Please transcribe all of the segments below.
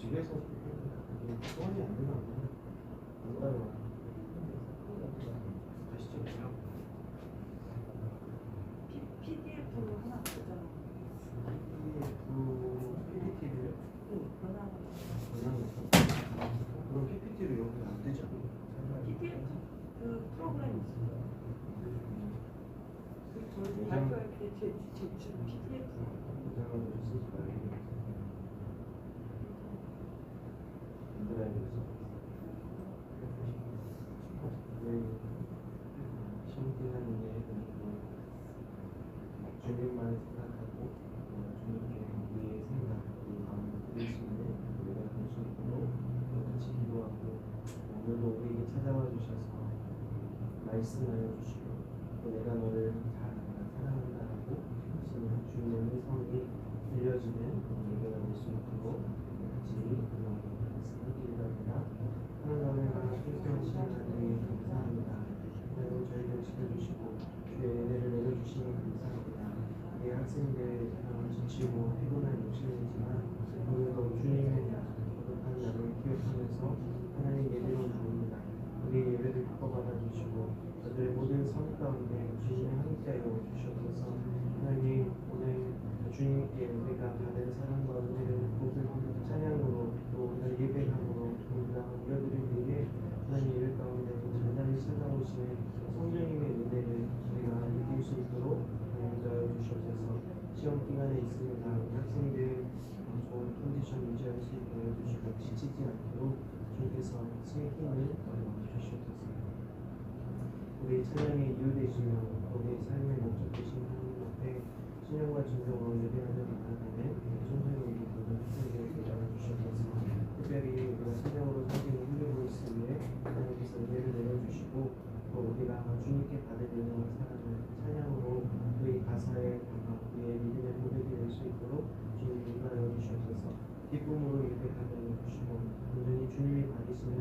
집에서 소원이 안 되나 보다. 가시죠. PDF로 하나 보잖아. PPT를 그럼 PPT를 여기 안 되지 않나? PDF 그 프로그램 있습니다. 발표할 때 제 PDF. 주님만 생각하고 주님께 우리의 생각, 우리 마음을 드리시는 우리가 될 수 있도록 같이 기도하고 오늘도 우리에게 찾아와 주셔서 말씀하여 주시고 또 내가 너를 잘 사랑한다라고 하시는 주님의 성이 들려주는 예배가 될 수 있도록 같이 말씀하기를 합니다. 하나님의 풍성하신 하나님 감사합니다. 하나님 저희를 지켜주시고 주의 은혜를 내려주시니 감사합니다. 우리 학생들 지치고 피곤한 욕심이지만 오늘도 주님의 거룩한 나를 기억하면서 하나님 예배로 나옵니다. 우리 예배를 기뻐받아 주시고 저들의 모든 삶 가운데 주님의 함께하여 주셔서 하나님 오늘 주님께 우리가 받은 사랑과 은혜를 모든 찬양으로 또 오늘 예배함으로 모두 다 올려드릴 때에 하나님 예배 가운데 잔잔히 찾아오시는 성령님의 은혜를 우리가 느낄 수 있도록 인도하여 주시옵소서. 시험 기간에 있습니다. 학생들 좋은 컨디션 유지할 수 있게 해주시고 지치지 않도록 주께서 스의 힘을 주시옵소서. 우리 찬양의 이유 되시며 우리 삶의 목적 되신 하나님 앞에 신령과 진정으로 예배하며 나아가는 천사님에게 모든 학생들에게 나눠주시옵소서. 특별히 우리가 찬양으로 섬기는 힘들고 있으기에 하나님께서 은혜를 내려주시고 또 우리가 주님께 받은 은혜와 사랑을 찬양으로 우리 가사에 우리의 믿음의 고백이 될 수 있도록 주님 인도하여 주시옵소서. 기쁨으로 예배하여 주시고 온전히 주님이 받으시는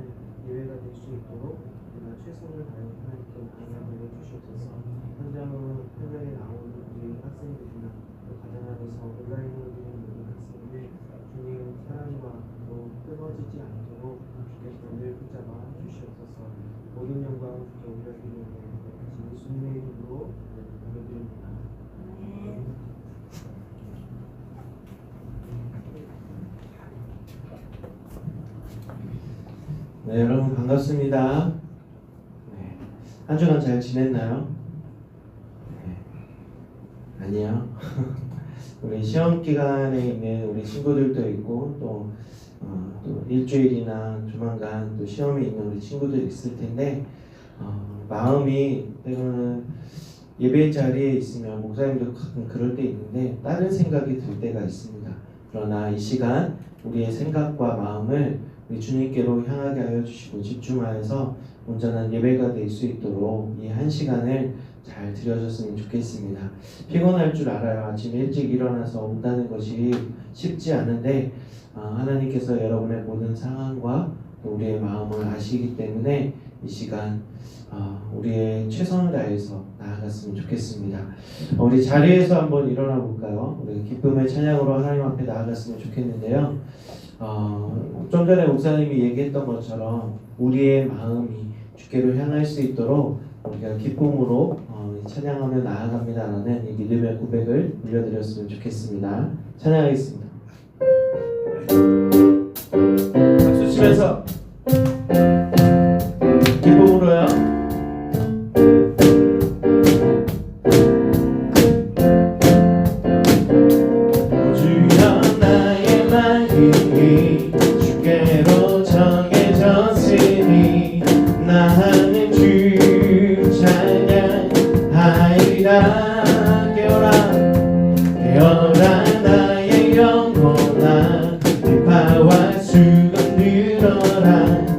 예배가 될 수 있도록 우리가 최선을 다해 하나님께 나아가여 주시옵소서. 현장에 나오는 우리 학생들이나 또 가정 안에서 온라인으로 드리는 모든 학생들 주님 사랑과 또 끊어지지 않도록 주께서 늘 붙잡아 주시옵소서. 모든 영광 주께 올려드리는 예수님의 이름으로 올려드립니다. 네, 여러분 반갑습니다. 네, 한 주간 잘 지냈나요? 네, 아니요. 우리 시험 기간에 있는 우리 친구들도 있고 또 일주일이나 조만간 또 시험이 있는 우리 친구들 있을 텐데 마음이 때로는 예배 자리에 있으면 목사님도 가끔 그럴 때 있는데 다른 생각이 들 때가 있습니다. 그러나 이 시간 우리의 생각과 마음을 우리 주님께로 향하게 하여 주시고 집중하여서 온전한 예배가 될 수 있도록 이 한 시간을 잘 드려줬으면 좋겠습니다. 피곤할 줄 알아요. 아침 일찍 일어나서 온다는 것이 쉽지 않은데 하나님께서 여러분의 모든 상황과 또 우리의 마음을 아시기 때문에 이 시간 우리의 최선을 다해서 나아갔으면 좋겠습니다. 우리 자리에서 한번 일어나 볼까요? 우리 기쁨의 찬양으로 하나님 앞에 나아갔으면 좋겠는데요. 좀 전에 목사님이 얘기했던 것처럼 우리의 마음이 주께로 향할 수 있도록 우리가 기쁨으로 찬양하며 나아갑니다라는 이 믿음의 고백을 올려드렸으면 좋겠습니다. 찬양하겠습니다. 박수 치면서 기쁨으로요. 주여 나의 마음이 주께로 정해졌으니 나는 주 찬양하리라. 깨어라 나의 영혼아 파와 수건 들어라.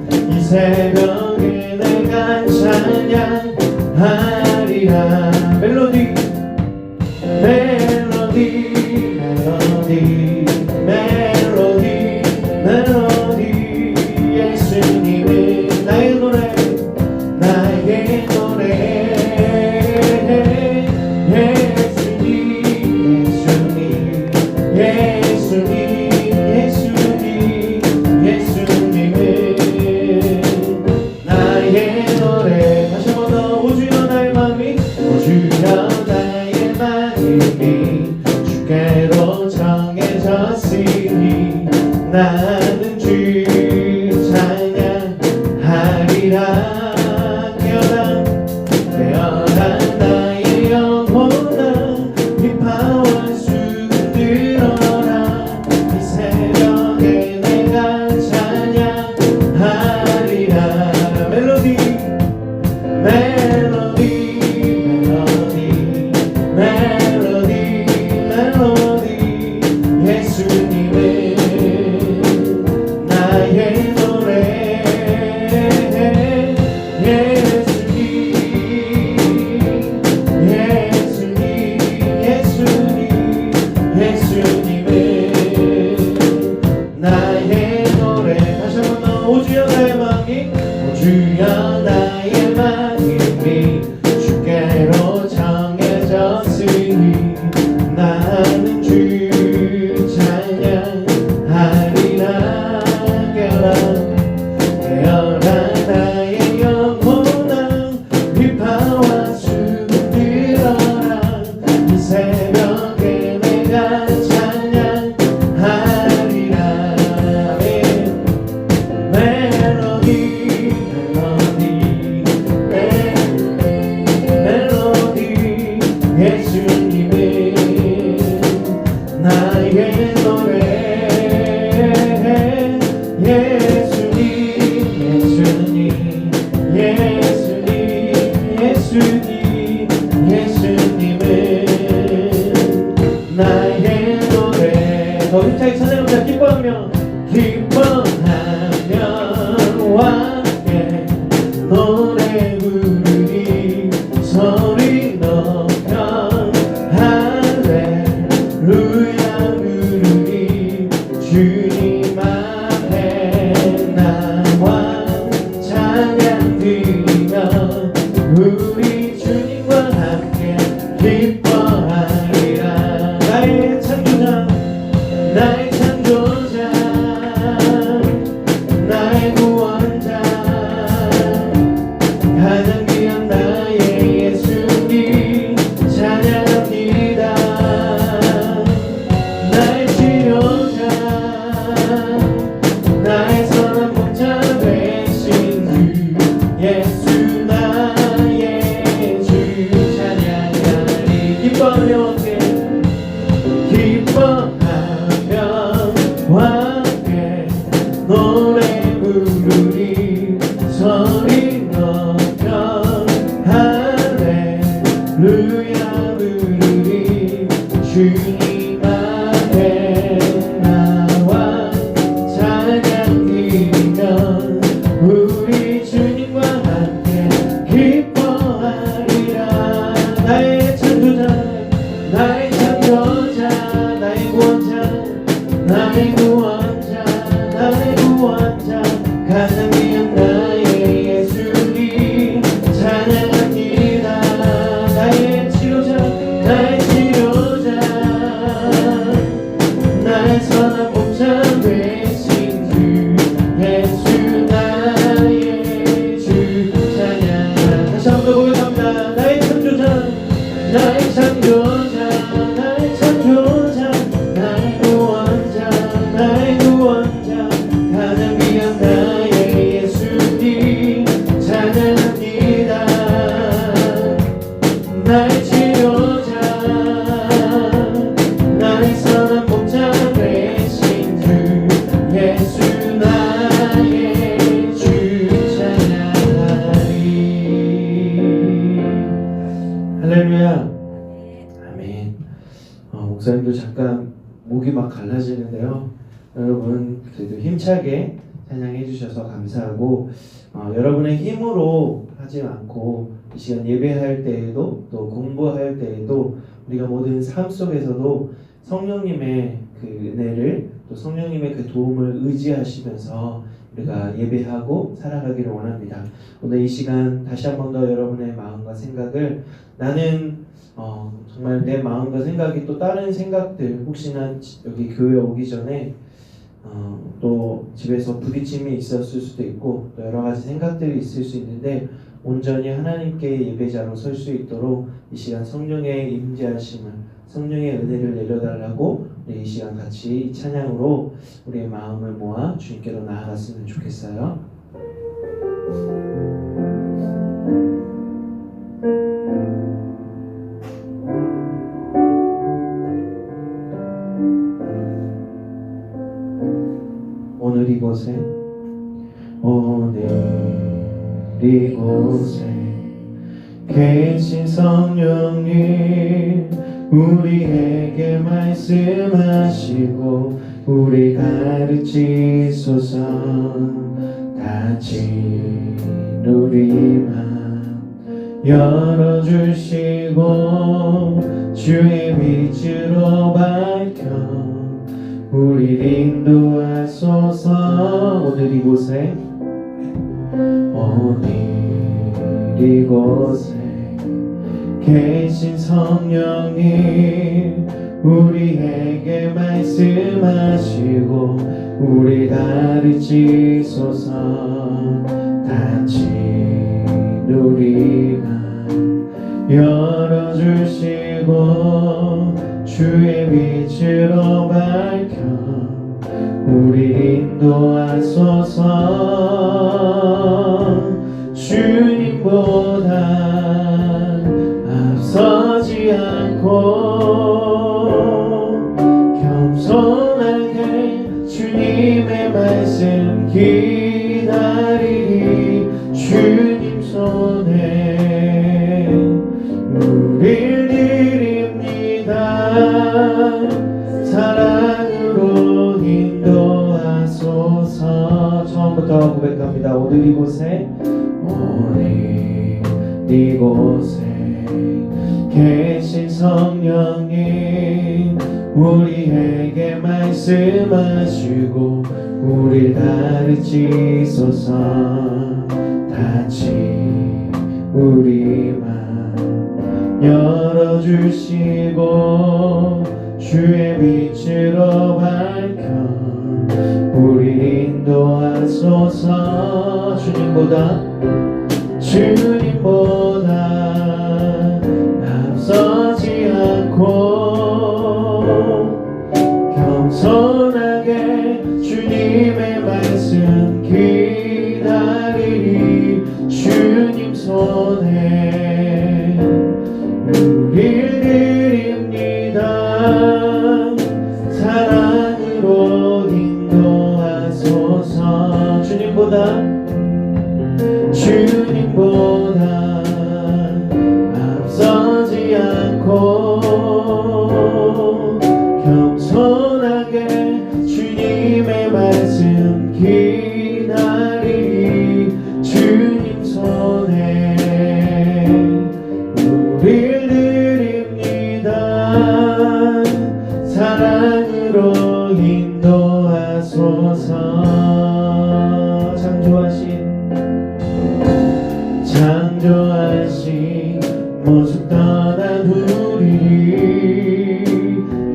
이 새벽에 내가 찬양하리라. 멜로디 예수님은 나의 노래 예수님 새벽에 내가 찬양하리라. 멜로디 예수님은 나의 노래. 예수님은 나의 노래. 더 힘차게 찬양합니다. 기뻐하며 함께 노래 부르리. 소리 높여 할렐루야 부르리. 주님 앞에 나와 찬양 드리며 우리 주님과 함께 기뻐하리라. 나의 창조자 나의 구원자 가장 귀한 나의 예수님 찬양합니다. 나의 치료자 나의 선한 목자 되신 주 예수 나의 주 찬양하리. 기뻐하며 함께 노래 부르리. 소리 높여 할렐루야 부르리. 주님 앞에 나와 찬양 드리며 우리 주님과 함께 기뻐하리라. 나의 창조자 나의 구원자 가장 귀한 나의 예수님 찬양합니다. 나의 치료자 나의 선한 목자 되신 주 예수 나의 주 찬양합니다. 다시 한번 고백합니다. 나의 창조자 나의 구원자 가장 귀한 나의 예수님 찬양합니다. 나의 치료자 나의 선한 목자 되신 주 예수 나의 주 찬양하리. 할렐루야. 아멘. 목사님도 잠깐 목이 막 갈라지는데요. 여러분 그래도 힘차게 찬양해 주셔서 감사하고 여러분의 힘으로 하지 않고 이 시간 예배할 때에도 또 공부할 때에도 우리가 모든 삶 속에서도 성령님의 그 은혜를 또 성령님의 그 도움을 의지하시면서 우리가 예배하고 살아가기를 원합니다. 오늘 이 시간 다시 한 번 더 여러분의 마음과 생각을 나는 정말 내 마음과 생각이 또 다른 생각들 혹시나 여기 교회 오기 전에 또 집에서 부딪힘이 있었을 수도 있고 또 여러 가지 생각들이 있을 수 있는데 온전히 하나님께 예배자로 설 수 있도록 이 시간 성령의 임재하심을 성령의 은혜를 내려달라고 우리 이 시간 같이 이 찬양으로 우리의 마음을 모아 주님께로 나아갔으면 좋겠어요. 오늘 이곳에 계신 성령님 우리에게 말씀하시고 우리 가르치소서. 다친 우리 맘 열어주시고 주의 빛으로 밝혀 우리 인도하소서. 오늘 이곳에 계신 성령님 우리에게 말씀하시고 우리 가르치소서. 다친 우리 맘 열어주시고 들고 주의 빛으로 밝혀 우리 인도하소서. 주님보다 앞서지 않고 겸손하게 주님의 말씀 기다리리. 주님 손에 우릴 드립니다. 사랑으로 인도하소서. 처음부터 고백합니다. 오늘 이곳에 이곳에 계신 성령님 우리에게 말씀하시고 우릴 가르치소서. 다시 우리 맘 열어주시고 주의 빛으로 밝혀 우리 인도하소서. 주님보다 앞서지 않고 겸손하게 주님의 말씀 기다리리. 주님 손에 우릴 드립니다. 사랑으로 인도하소서. 주님보다 앞서지 않고 겸손하게 주님의 말씀 기다리리. 주님 손에 우릴 드립니다. 사랑으로 인도하소서. 창조하신 모습 떠난 우리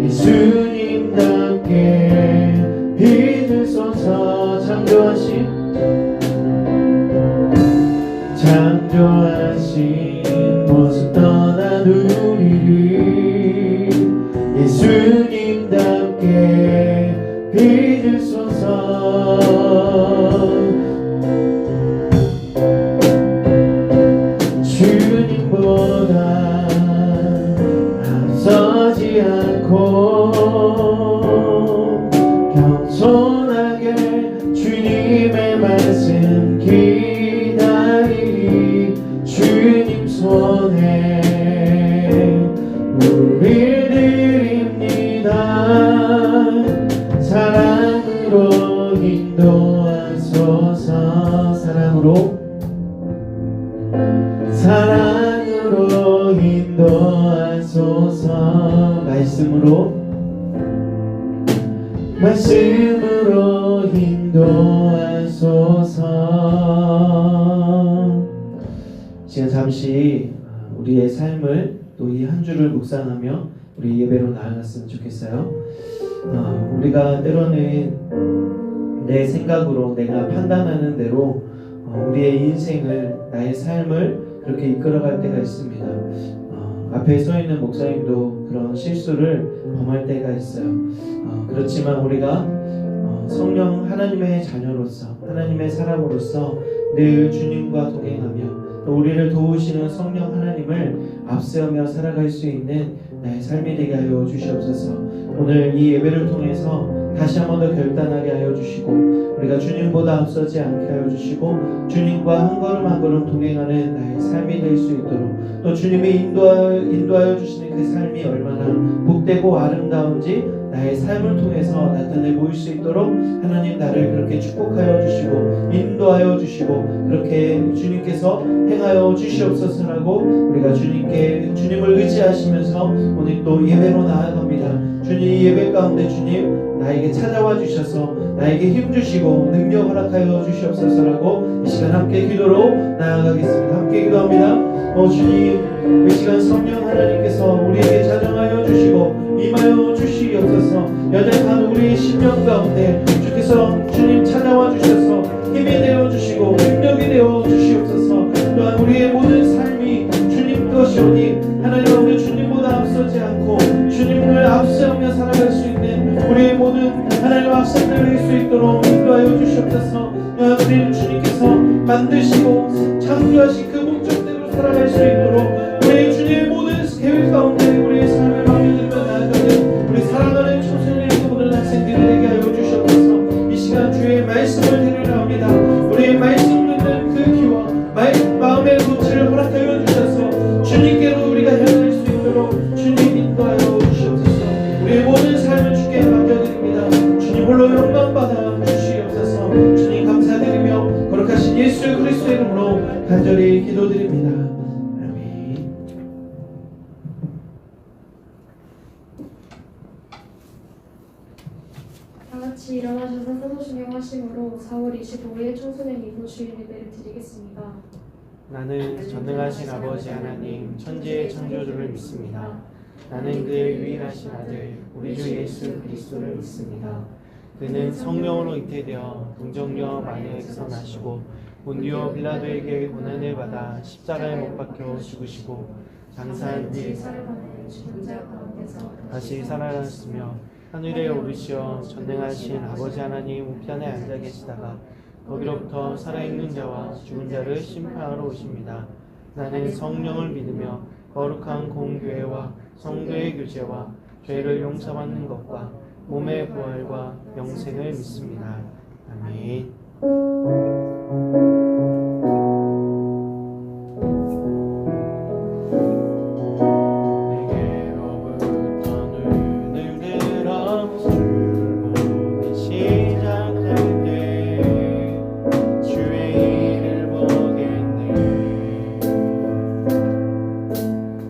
예수님답게 믿으소서. 창조하신 모습 떠난 우리 예수님답게 믿으소서. 주님보다 앞서지 않고 겸손하게 주님의 말씀 기다리리. 주님 손에 우릴 드립니다. 사랑으로 인도하소서. 사랑으로 인도하소서. 말씀으로 인도하소서. 지금 잠시 우리의 삶을 또 이 한 주를 묵상하며 우리 예배로 나아갔으면 좋겠어요. 우리가 때로는 내 생각으로 내가 판단하는 대로 우리의 인생을, 나의 삶을 그렇게 이끌어갈 때가 있습니다. 앞에 서 있는 목사님도 그런 실수를 범할 때가 있어요. 그렇지만 우리가 성령 하나님의 자녀로서, 하나님의 사람으로서 늘 주님과 동행하며 또 우리를 도우시는 성령 하나님을 앞세우며 살아갈 수 있는 나의 삶이 되게 하여 주시옵소서. 오늘 이 예배를 통해서 다시 한 번 더 결단하게 하여 주시고 우리가 주님보다 앞서지 않게 하여 주시고 주님과 한 걸음 한 걸음 동행하는 나의 삶이 될 수 있도록 또 주님이 인도하여 주시는 그 삶이 얼마나 복되고 아름다운지 나의 삶을 통해서 나타내 보일 수 있도록 하나님 나를 그렇게 축복하여 주시고 인도하여 주시고 그렇게 주님께서 행하여 주시옵소서라고 우리가 주님을 의지하시면서 오늘 또 예배로 나아갑니다. 주님 이 예배 가운데 주님 나에게 찾아와 주셔서 나에게 힘 주시고 능력 허락하여 주시옵소서라고 이 시간 함께 기도로 나아가겠습니다. 함께 기도합니다. 주님 이 시간 성령 하나님께서 우리에게 자정하여 주시고 임하여 주시옵소서. 연약한 우리의 심령 가운데 주께서 주님 찾아와 주셔서 힘이 되어 주시고 능력이 되어 주시옵소서. 또한 우리의 모든 삶이 주님 것이오니 하나님 아버지 주님보다 앞서지 모든 하나님 확산될 수 있도록 인도하여 주시옵소서. 우리는 주님께서 만드시고 창조하신 그 목적대로 살아갈 수 있도록 우리 주님의 모든 계획 가운데 우리의 삶을 맡겨드리며 나아가는 우리 사랑하는 청소년의 모든 학생들이 되게 하여 주시옵소서. 이 시간 주의 말씀을 드리려 합니다. 우리의 말씀 듣는 그 귀와 마음의 도취를 허락하여 주셔서 주님께로 우리가 향할 수 있도록 주님 인도하여 주시옵소서. 우리의 모든 삶을 주께 맡겨드립니다. 주님 홀로 영광받아 주시옵소서. 주님 감사드리며 거룩하신 예수 그리스도의 이름으로 간절히 기도드립니다. 아멘. 다같이 일어나셔서 사도신경 하심으로 4월 25일 청소년 인도 주일 예배를 드리겠습니다. 나는 전능하신 아버지 하나님 천지의 창조주를 믿습니다. 나는 그의 유일하신 아들 우리 주 예수 그리스도를 믿습니다. 그는 성령으로 잉태되어 동정녀 마리아에게서 나시고 본디오 빌라도에게 고난을 받아 십자가에 못 박혀 죽으시고 장사한 뒤 죽은 자 가운데서 다시 살아났으며 하늘에 오르시어 전능하신 아버지 하나님 우편에 앉아 계시다가 거기로부터 살아있는 자와 죽은 자를 심판하러 오십니다. 나는 성령을 믿으며 거룩한 공교회와 성도의 교제와 죄를 용서받는 것과 몸의 부활과 영생을 믿습니다. 아멘. 내게로부터 눈을 들어 주 보기 시작할 때 주의 일을 보겠네.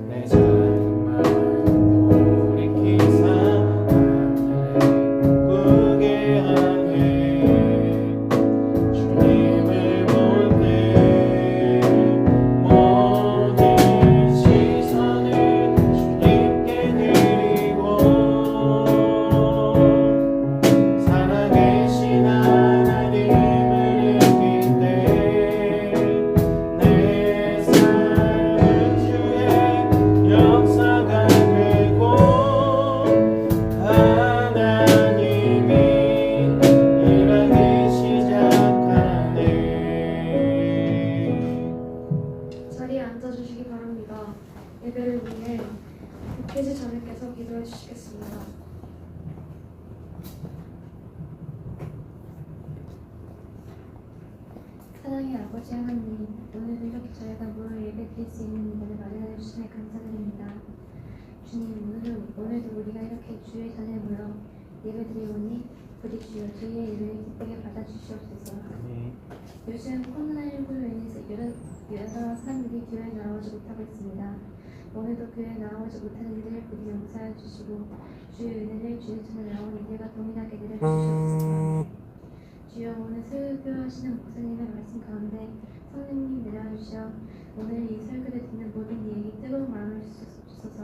내 작은 마음 돌이키사 하늘에 꾸게 하네. 주님을 볼 때 모든 시선을 주님께 드리고 살아계신 하나님을 느낄 때 내 삶은 주의 역사가 되고 하나님이 일하기 시작하네. 자리에 앉아주시기 바랍니다. 예배를 위해 박혜지 자매께서 기도해 주시겠습니다. 사랑의 아버지 하나님, 오늘도 이렇게 저희가 무료로 예배드릴 수 있는 기회를 마련해 주시니 감사드립니다. 주님, 오늘도 우리가 이렇게 주의 전에 모여 예배드리오니 부디 주여 주의 일을 기쁘게 받아주시옵소서. 요즘 코로나19로 인해서 여러 사람들이 교회에 나오지 못하고 있습니다. 오늘도 교회에 나오지 못하는 이들을 부디 용서해 주시고 주의 은혜를 주의 전에 나온 이들과 동일하게 내려주시옵소서. 주여, 오늘 설교하시는 목사님의 말씀 가운데 성령님 내려주셔 오늘 이 설교를 듣는 모든 이에게 뜨거운 마음을 주소서.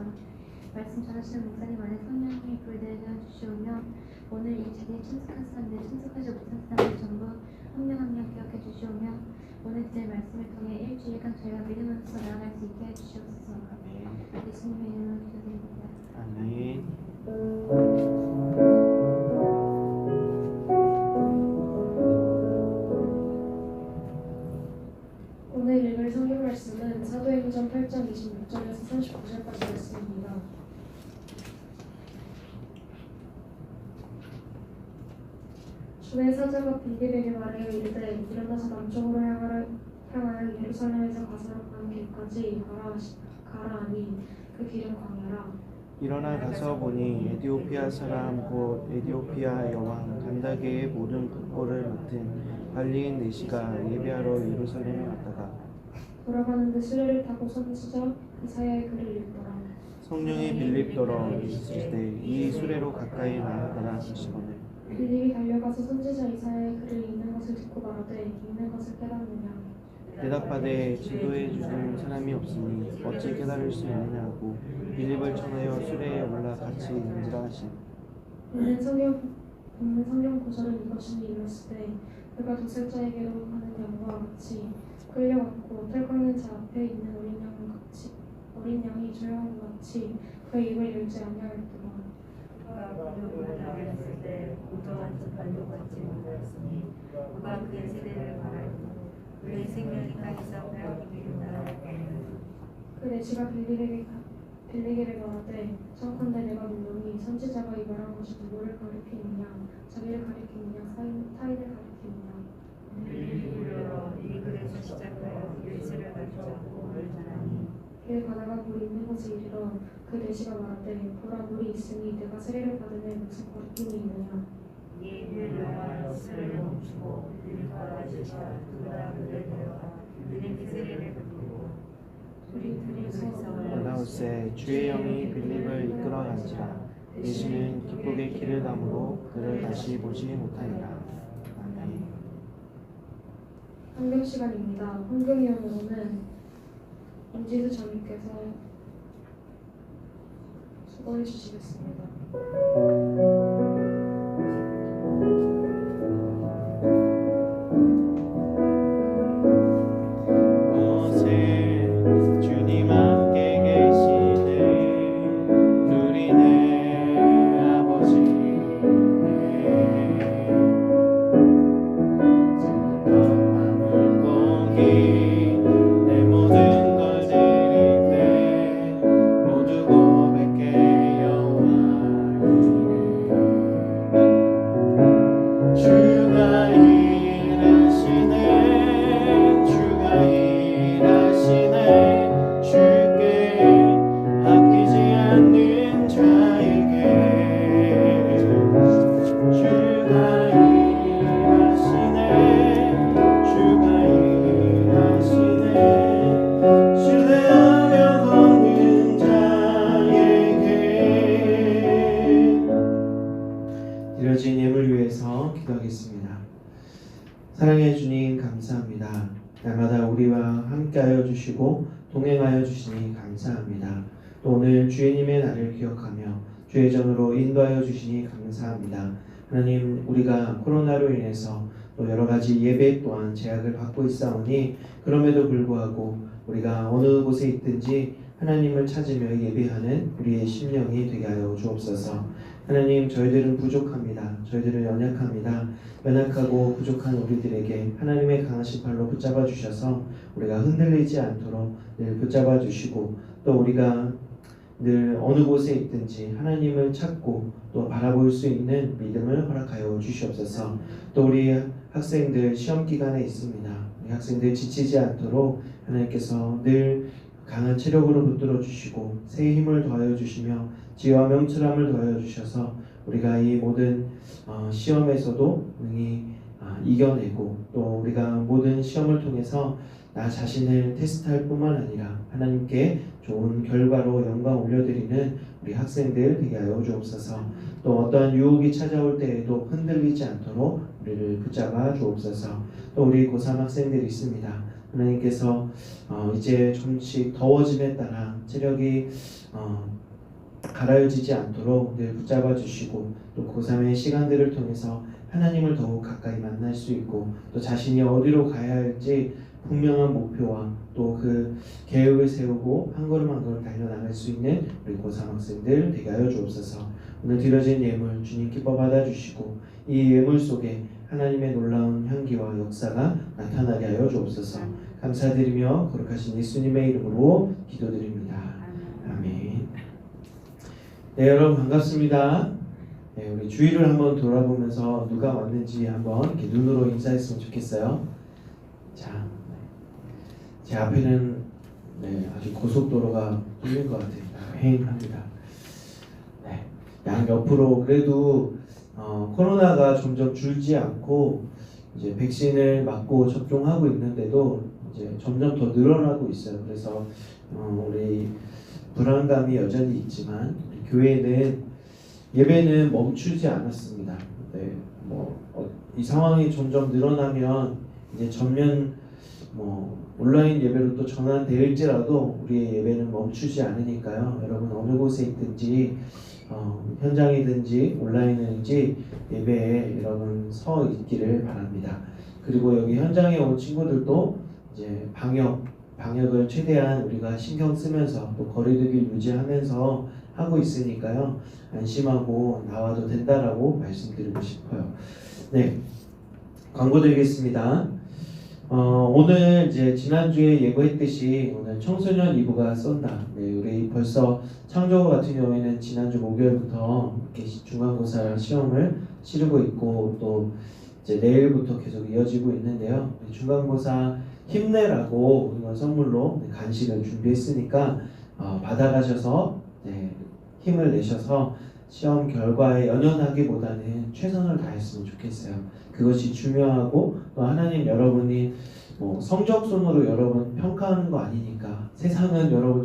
말씀 전하시는 목사님 안에 성령님이 불대하여 주시오며 오늘 이 자리에 참석한 사람들, 참석하지 못한 사람들 전부 한 명 한 명 기억해 주시오며 오늘 들 말씀을 통해 일주일간 저희가 믿음으로써 나아갈 수 있게 해주시옵소서. 예수님의 이름으로 기도드립니다. 아멘. 오늘 읽을 성경 말씀은 사도행전 8장 26절에서 39절까지 말씀입니다. 주의 사자가 빌립에게 말하여 이르되 일어나서 남쪽으로 향하여 예루살렘에서 가서로 가는 길까지 가라 하니 그 길은 광야라. 일어나 가서 보니 에디오피아 사람 곧 에디오피아 여왕 간다게의 모든 국보를 맡은 발리인 내시가 예배하러 예루살렘에 왔다가 돌아가는데 수레를 타고 선지자 이사야의 글을 읽더라. 성령이 빌립더러 있을 때 이 수레로 가까이 나아가라 하시거늘 빌립이 달려가서 선지자 이사야의 글을 읽는 것을 듣고 말하되 읽는 것을 깨닫느냐. 대답하되 지도해 주는 사람이 없으니 어찌 깨달을 수 있느냐 하고 빌립을 청하여 수레에 올라 같이 앉으라 하시니 읽는 성경 구절은 이것이니 이랬으되 그가 도살자에게로 가는 양과 같이 끌려갔고 털 깎는 자 앞에 있는 어린 양이 조용한 것 같이 그의 입을 열지 아니하였더라. 나타났을 때 공정한 재판도 받지 못하였으니 그가 그의 세대를 바라니 그의 생명이 땅에서 빼앗기리라. 그 내시가 빌리게를 말하되 청컨대 내가 분명히 선지자가 이 말한 것이 누구를 가리키느냐 자기를 가리키느냐 타인을 가리키느냐 물려 이 글에서 시작하여 일세를 가리지 않고 물을 전하니 그의 가다가 물이 있는 곳에 이르러 그 내시가 말하되 보라 물이 있으니 내가 세례를 받으면 무슨 거리낌이 있느냐 이 물려와 술을 멈추고 일과 아저씨가 그보다 그를 데려가 그에게 세례를 베풀고 둘이 둘이서 올라올새 주의 영이 빌립을 이끌어 간지라 내시는 기쁘게 길을 가므로 그를 다시 보지 못하니라. 아멘. 헌금 시간입니다. 헌금위원으로는 임지수 장님께서 수고해 주시겠습니다. 곳에 주님 함께 계시네 누리네 아버지네 물고기 내 모든 걸 드릴 때 모두 고백해 여호와 이래 주가 일하시네 주가 일하시네 주께 아끼지 않는 자에게 주가 일하시네 주가 일하시네 신뢰하며 걷는 자에게 드려진 예물 위해서 기도하겠습니다. 사랑해 주님 감사합니다. 날마다 우리와 함께하여 주시고 동행하여 주시니 감사합니다. 또 오늘 주님의 날을 기억하며 주의 전으로 인도하여 주시니 감사합니다. 하나님 우리가 코로나로 인해서 또 여러 가지 예배 또한 제약을 받고 있사오니 그럼에도 불구하고 우리가 어느 곳에 있든지 하나님을 찾으며 예배하는 우리의 심령이 되게 하여 주옵소서. 하나님 저희들은 부족합니다. 저희들은 연약합니다. 연약하고 부족한 우리들에게 하나님의 강하신 팔로 붙잡아 주셔서 우리가 흔들리지 않도록 늘 붙잡아 주시고 또 우리가 늘 어느 곳에 있든지 하나님을 찾고 또 바라볼 수 있는 믿음을 허락하여 주시옵소서. 또 우리 학생들 시험 기간에 있습니다. 우리 학생들 지치지 않도록 하나님께서 늘 강한 체력으로 붙들어 주시고 새 힘을 더하여 주시며 지혜와 명철함을 더하여 주셔서 우리가 이 모든 시험에서도 능히 이겨내고 또 우리가 모든 시험을 통해서 나 자신을 테스트할 뿐만 아니라 하나님께 좋은 결과로 영광 올려드리는 우리 학생들 되게 하여 주옵소서. 또 어떠한 유혹이 찾아올 때에도 흔들리지 않도록 우리를 붙잡아 주옵소서. 또 우리 고3 학생들이 있습니다. 하나님께서 이제 좀씩 더워짐에 따라 체력이 가라앉지 않도록 늘 붙잡아 주시고 또 고3의 시간들을 통해서 하나님을 더욱 가까이 만날 수 있고 또 자신이 어디로 가야 할지 분명한 목표와 또 그 계획을 세우고 한 걸음 한 걸음 달려나갈 수 있는 우리 고3 학생들 되게 하여 주옵소서. 오늘 드려진 예물 주님 기뻐 받아주시고 이 예물 속에 하나님의 놀라운 향기와 역사가 나타나게 하여 주옵소서. 감사드리며 거룩하신 예수님의 이름으로 기도드립니다. 아멘. 네, 여러분 반갑습니다. 네, 우리 주위를 한번 돌아보면서 누가 왔는지 한번 이렇게 눈으로 인사했으면 좋겠어요. 자, 제 앞에는 아주 고속도로가 뚫린 것 같아요. 휑합니다. 네, 양 옆으로 그래도 코로나가 점점 줄지 않고 이제 백신을 맞고 접종하고 있는데도 이제 점점 더 늘어나고 있어요. 그래서 우리 불안감이 여전히 있지만 우리 교회는 예배는 멈추지 않았습니다. 네, 이 상황이 점점 늘어나면 이제 전면 온라인 예배로 또 전환될지라도 우리의 예배는 멈추지 않으니까요. 여러분 어느 곳에 있든지 현장이든지 온라인이든지 예배에 여러분 서 있기를 바랍니다. 그리고 여기 현장에 온 친구들도 이제 방역을 최대한 우리가 신경 쓰면서 또 거리두기를 유지하면서 하고 있으니까요. 안심하고 나와도 된다라고 말씀드리고 싶어요. 네, 광고 드리겠습니다. 오늘 이제 지난주에 예고했듯이 오늘 청소년 2부가 쏜다. 네, 우리 벌써 창조 같은 경우에는 지난주 목요일부터 이렇게 중간고사 시험을 치르고 있고 또 이제 내일부터 계속 이어지고 있는데요. 네, 중간고사 힘내라고 우리가 선물로 간식을 준비했으니까 받아가셔서 네, 힘을 내셔서 시험 결과에 연연하기보다는 최선을 다했으면 좋겠어요. 그것이 중요하고 또 하나님 여러분이 뭐 성적순으로 여러분 평가하는 거 아니니까 세상은 여러분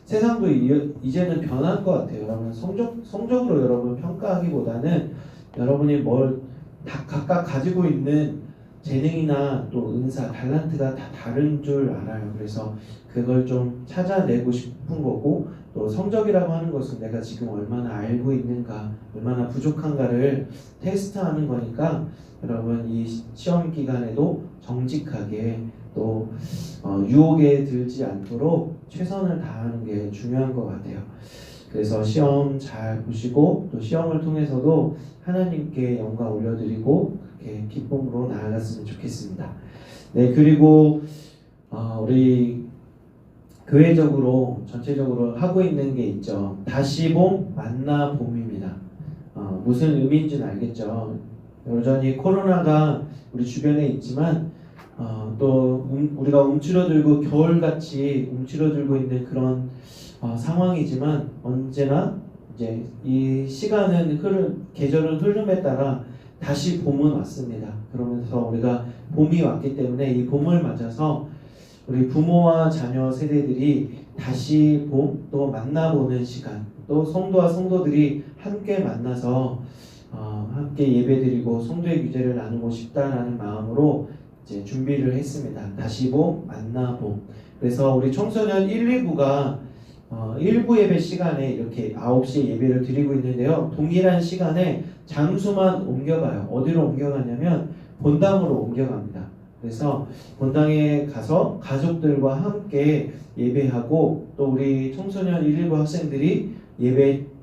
세상도 이제는 변할 것 같아요. 여러분 성적으로 여러분 평가하기보다는 여러분이 뭘 다 각각 가지고 있는 재능이나 또 은사, 달란트가 다 다른 줄 알아요. 그래서 그걸 좀 찾아내고 싶은 거고 또 성적이라고 하는 것은 내가 지금 얼마나 알고 있는가, 얼마나 부족한가를 테스트하는 거니까 여러분 이 시험 기간에도 정직하게 또 유혹에 들지 않도록 최선을 다하는 게 중요한 것 같아요. 그래서 시험 잘 보시고 또 시험을 통해서도 하나님께 영광 올려드리고 그렇게 기쁨으로 나아갔으면 좋겠습니다. 네, 그리고 우리 교회적으로 전체적으로 하고 있는 게 있죠. 다시 봄 만나 봄입니다. 무슨 의미인지는 알겠죠. 여전히 코로나가 우리 주변에 있지만 또 우리가 움츠러들고 겨울같이 움츠러들고 있는 그런 상황이지만 언제나 이제 이 시간은 계절은 흐름에 따라 다시 봄은 왔습니다. 그러면서 우리가 봄이 왔기 때문에 이 봄을 맞아서 우리 부모와 자녀 세대들이 다시 봄 또 만나보는 시간, 또 성도와 성도들이 함께 만나서 함께 예배드리고 성도의 규제를 나누고 싶다라는 마음으로 이제 준비를 했습니다. 다시 봄 만나 봄. 그래서 우리 청소년 1, 2부가 1부 예배 시간에 이렇게 9시에 예배를 드리고 있는데요. 동일한 시간에 장소만 옮겨가요. 어디로 옮겨가냐면 본당으로 옮겨갑니다. 그래서 본당에 가서 가족들과 함께 예배하고 또 우리 청소년 1, 2부 학생들이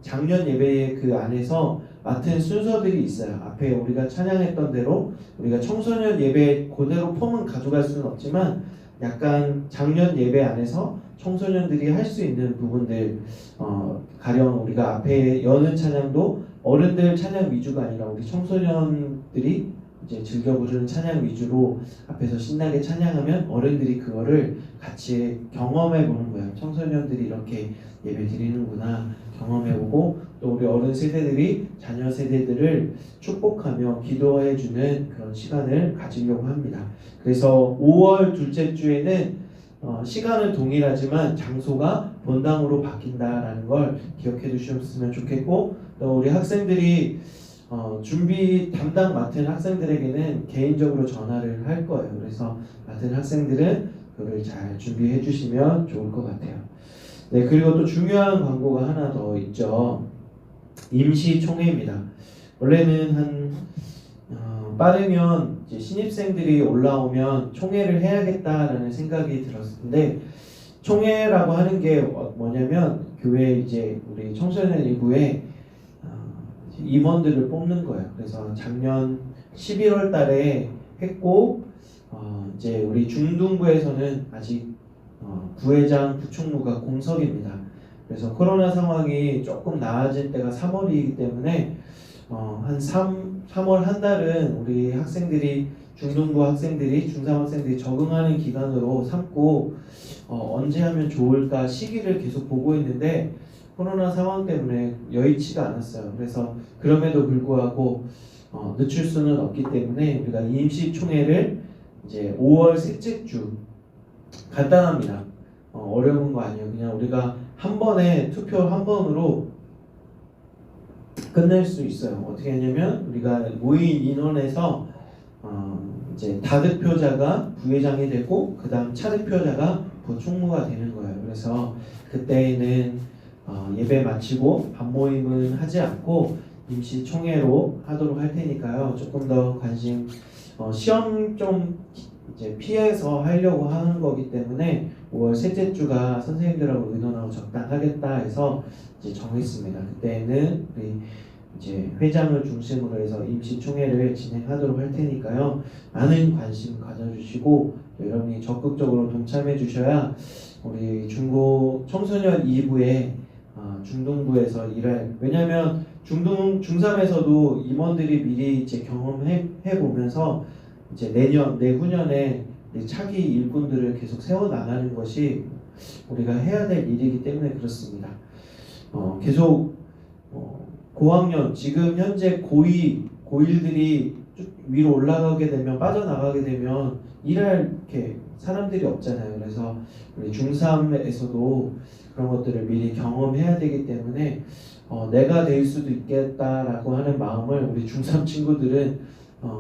작년 예배 그 안에서 맡은 순서들이 있어요. 앞에 우리가 찬양했던 대로 우리가 청소년 예배 그대로 폼은 가져갈 수는 없지만 약간 작년 예배 안에서 청소년들이 할 수 있는 부분들 가령 우리가 앞에 여는 찬양도 어른들 찬양 위주가 아니라 우리 청소년들이 이제 즐겨 부르는 찬양 위주로 앞에서 신나게 찬양하면 어른들이 그거를 같이 경험해 보는 거예요. 청소년들이 이렇게 예배 드리는구나 경험해보고 또 우리 어른 세대들이 자녀 세대들을 축복하며 기도해 주는 그런 시간을 가지려고 합니다. 그래서 5월 둘째 주에는 시간은 동일하지만 장소가 본당으로 바뀐다라는 걸 기억해 두셨으면 좋겠고 또 우리 학생들이 준비 담당 맡은 학생들에게는 개인적으로 전화를 할 거예요. 그래서 맡은 학생들은 그걸 잘 준비해 주시면 좋을 것 같아요. 네, 그리고 또 중요한 광고가 하나 더 있죠. 임시총회입니다. 원래는 빠르면 이제 신입생들이 올라오면 총회를 해야겠다라는 생각이 들었는데 총회라고 하는 게 뭐냐면 교회 이제 우리 청소년 일부에 임원들을 뽑는 거예요. 그래서 작년 11월 달에 했고 이제 우리 중등부에서는 아직 부회장, 부총무가 공석입니다. 그래서 코로나 상황이 조금 나아질 때가 3월이기 때문에 한 3월 한 달은 우리 학생들이 중등부 학생들이 중3 학생들이 적응하는 기간으로 삼고 언제 하면 좋을까 시기를 계속 보고 있는데 코로나 상황 때문에 여의치가 않았어요. 그래서 그럼에도 불구하고 늦출 수는 없기 때문에 우리가 임시총회를 이제 5월 셋째 주 간단합니다. 어려운 거 아니에요. 그냥 우리가 한 번에 투표 한 번으로 끝낼 수 있어요. 어떻게 하냐면 우리가 모인 인원에서 이제 다득표자가 부회장이 되고 그 다음 차득표자가 부총무가 되는 거예요. 그래서 그때에는 예배 마치고 밤모임은 하지 않고 임시총회로 하도록 할 테니까요. 조금 더 관심 시험 좀 이제 피해서 하려고 하는 거기 때문에 5월 셋째 주가 선생님들하고 의논하고 적당하겠다 해서 이제 정했습니다. 그때는 우리 이제 회장을 중심으로 해서 임시총회를 진행하도록 할 테니까요. 많은 관심 가져주시고 여러분이 적극적으로 동참해 주셔야 우리 중고 청소년 2부에 중등부에서 일할, 왜냐하면 중3에서도 임원들이 미리 이제 경험해 보면서 이제 내후년에 차기 일꾼들을 계속 세워 나가는 것이 우리가 해야 될 일이기 때문에 그렇습니다. 계속 고학년, 지금 현재 고1들이 쭉 위로 올라가게 되면, 빠져나가게 되면 일할 이렇게 사람들이 없잖아요. 그래서 우리 중3에서도 그런 것들을 미리 경험해야 되기 때문에 내가 될 수도 있겠다라고 하는 마음을 우리 중3 친구들은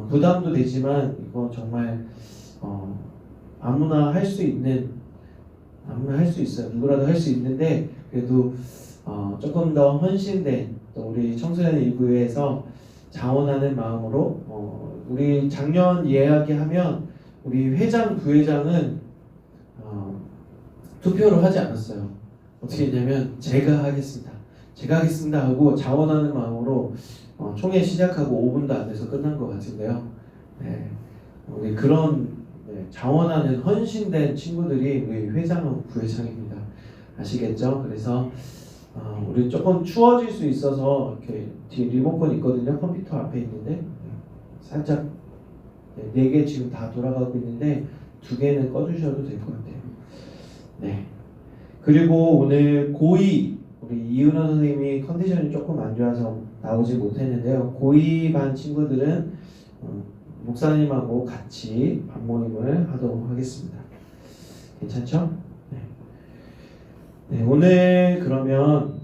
부담도 되지만 이건 정말 아무나 할 수 있어요. 누구라도 할 수 있는데 그래도 조금 더 헌신된 또 우리 청소년 일부에서 자원하는 마음으로 우리 작년 이야기하면 우리 회장, 부회장은 투표를 하지 않았어요. 어떻게 했냐면 제가 하겠습니다 하고 자원하는 마음으로 총회 시작하고 5분도 안 돼서 끝난 것 같은데요. 네, 우리 그런 자원하는 헌신된 친구들이 우리 회장하고 부회장입니다. 아시겠죠? 그래서 우리 조금 추워질 수 있어서 이렇게 뒤에 리모컨 있거든요. 컴퓨터 앞에 있는데 살짝 4개 지금 다 돌아가고 있는데 2개는 꺼주셔도 될 것 같아요. 네. 그리고 오늘 고2 우리 이은호 선생님이 컨디션이 조금 안 좋아서 나오지 못했는데요. 고2 반 친구들은 목사님하고 같이 반 모임을 하도록 하겠습니다. 괜찮죠? 네, 오늘 그러면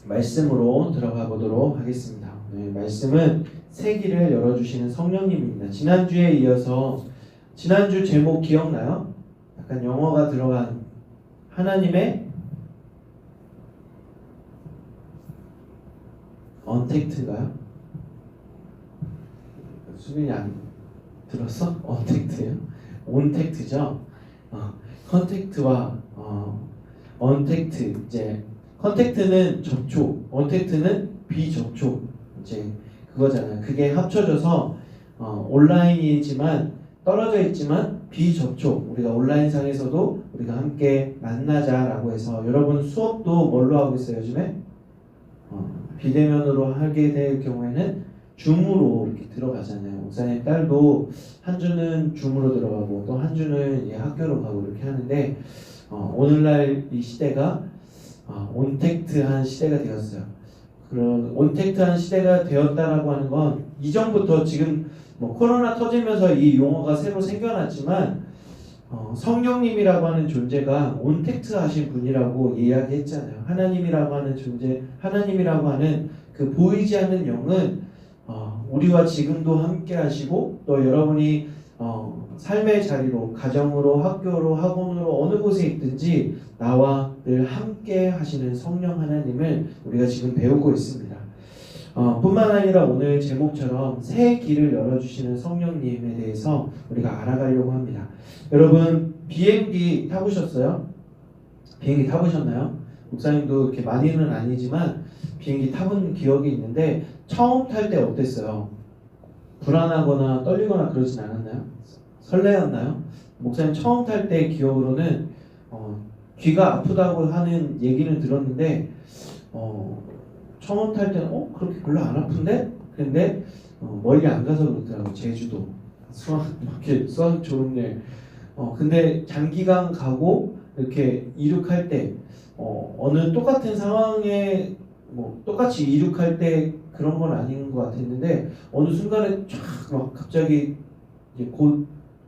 말씀으로 들어가 보도록 하겠습니다. 오늘 말씀은 새 길을 열어주시는 성령님입니다. 지난주에 이어서 지난주 제목 기억나요? 약간 영어가 들어간 하나님의 언택트인가요? 수빈이 안 들었어? 언택트예요? 온택트죠? 컨택트와 언택트, 이제 컨택트는 접촉, 언택트는 비접촉, 이제 그거잖아요. 그게 합쳐져서 온라인이지만 떨어져 있지만 비접촉. 우리가 온라인상에서도 우리가 함께 만나자라고 해서 여러분 수업도 뭘로 하고 있어요 요즘에? 비대면으로 하게 될 경우에는 줌으로 이렇게 들어가잖아요. 목사님 딸도 한 주는 줌으로 들어가고 또 한 주는 학교로 가고 이렇게 하는데 오늘날 이 시대가 온택트한 시대가 되었어요. 그런 온택트한 시대가 되었다라고 하는 건 이전부터 지금 코로나 터지면서 이 용어가 새로 생겨났지만 성령님이라고 하는 존재가 온택트 하신 분이라고 이야기했잖아요. 하나님이라고 하는 존재, 하나님이라고 하는 그 보이지 않는 영은 우리와 지금도 함께 하시고 또 여러분이 삶의 자리로, 가정으로, 학교로, 학원으로 어느 곳에 있든지 나와 늘 함께 하시는 성령 하나님을 우리가 지금 배우고 있습니다. 뿐만 아니라 오늘 제목처럼 새 길을 열어주시는 성령님에 대해서 우리가 알아가려고 합니다. 여러분 비행기 타보셨어요? 비행기 타보셨나요? 목사님도 이렇게 많이는 아니지만 비행기 타본 기억이 있는데 처음 탈 때 어땠어요? 불안하거나 떨리거나 그러진 않았나요? 설레었나요? 목사님 처음 탈 때 기억으로는 귀가 아프다고 하는 얘기는 들었는데 처음 탈 때는 그렇게 별로 안 아픈데? 근데 멀리 안 가서 그렇더라고요. 제주도 수학 졸업여행 근데 장기간 가고 이렇게 이륙할 때 어느 똑같은 상황에 똑같이 이륙할 때 그런 건 아닌 것 같았는데 어느 순간에 쫙 막 갑자기 이제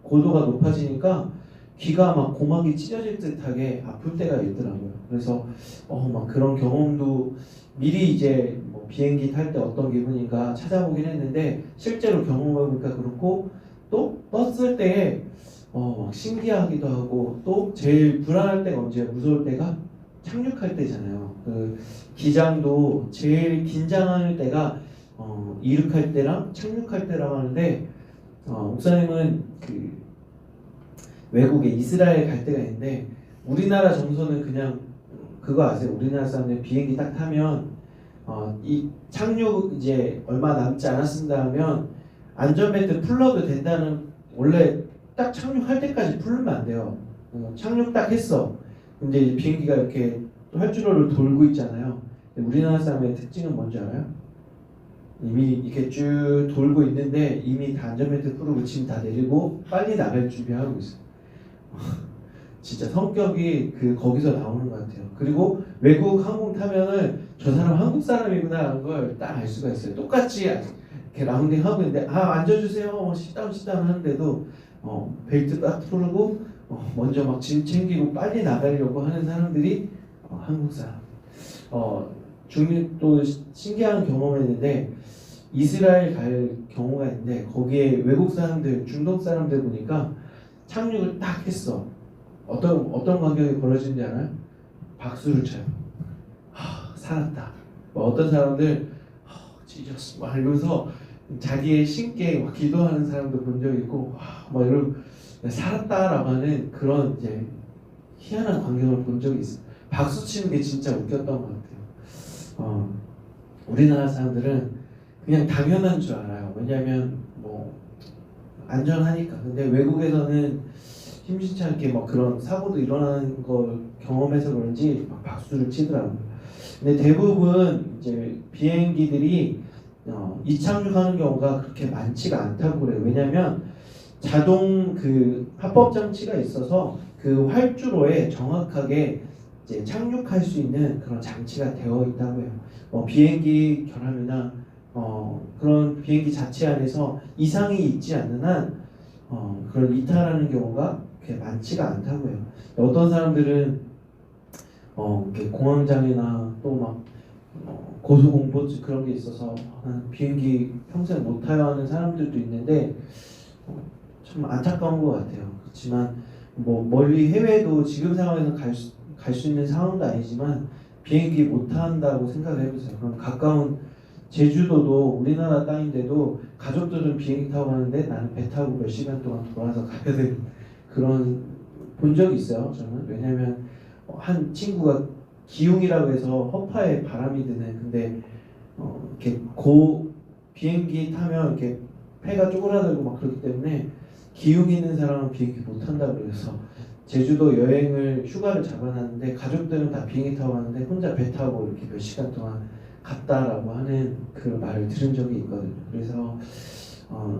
고도가 높아지니까 귀가 막 고막이 찢어질 듯하게 아플 때가 있더라고요. 그래서 막 그런 경험도 미리 이제 비행기 탈 때 어떤 기분인가 찾아보긴 했는데 실제로 경험해보니까 그렇고 또 떴을 때 막 신기하기도 하고 또 제일 불안할 때가 언제예요? 무서울 때가 착륙할 때잖아요. 그 기장도 제일 긴장할 때가 이륙할 때랑 착륙할 때라고 하는데 목사님은 그 외국에 이스라엘 갈 때가 있는데 우리나라 정서는 그냥 그거 아세요? 우리나라 사람들 비행기 딱 타면 이 착륙 이제 얼마 남지 않았습니다 하면 안전벨트 풀러도 된다는, 원래 딱 착륙할 때까지 풀면 안 돼요. 착륙 딱 했어. 근데 이제 비행기가 이렇게 활주로를 돌고 있잖아요. 근데 우리나라 사람의 특징은 뭔지 알아요? 이미 이렇게 쭉 돌고 있는데 이미 다 안전벨트 풀고 짐 다 내리고 빨리 나갈 준비하고 있어요. 진짜 성격이 거기서 나오는 것 같아요. 그리고 외국 항공 타면은 저 사람 한국 사람이구나 하는 걸 딱 알 수가 있어요. 똑같이 이렇게 라운딩 하고 있는데 앉아주세요 sit down 하는데도 벨트 딱 풀고 먼저 막 짐 챙기고 빨리 나가려고 하는 사람들이 한국 사람. 또 신기한 경험했는데 이스라엘 갈 경우가 있는데 거기에 외국 사람들, 중동 사람들 보니까 착륙을 딱 했어. 어떤 광경이 벌어지는지 알아요? 박수를 쳐요. 살았다. 어떤 사람들 지저스 막 이러면서 자기의 신께 막 기도하는 사람도 본 적이 있고 막 이러고 살았다라고 하는 그런 이제 희한한 광경을 본 적이 있어요. 박수 치는 게 진짜 웃겼던 것 같아요. 우리나라 사람들은 그냥 당연한 줄 알아요. 왜냐하면 안전하니까. 근데 외국에서는 심심치 않게 막 그런 사고도 일어나는 걸 경험해서 그런지 막 박수를 치더라고요. 근데 대부분 이제 비행기들이 이착륙하는 경우가 그렇게 많지가 않다고 그래요. 왜냐하면 자동 합법 장치가 있어서 그 활주로에 정확하게 이제 착륙할 수 있는 그런 장치가 되어 있다고 해요. 비행기 결함이나 그런 비행기 자체 안에서 이상이 있지 않는 한 그런 이탈하는 경우가 그렇게 많지가 않다고 해요. 어떤 사람들은 이렇게 공황장애나 또 막 고소공포증 그런 게 있어서 비행기 평생 못 타요 하는 사람들도 있는데 참 안타까운 것 같아요. 그렇지만 멀리 해외도 지금 상황에서 갈 수 있는 상황도 아니지만 비행기 못 탄다고 생각을 해보세요. 그럼 가까운 제주도도 우리나라 땅인데도 가족들은 비행기 타고 가는데 나는 배 타고 몇 시간 동안 돌아서 가야 되는 그런 본 적이 있어요. 저는 왜냐하면 한 친구가 기웅이라고 해서 허파에 바람이 드는, 근데 이렇게 비행기 타면 이렇게 폐가 쪼그라들고 막 그렇기 때문에 기웅 있는 사람은 비행기 못 탄다고 그래서 제주도 휴가를 잡아놨는데 가족들은 다 비행기 타고 가는데 혼자 배 타고 이렇게 몇 시간 동안 갔다라고 하는 그 말을 들은 적이 있거든요. 그래서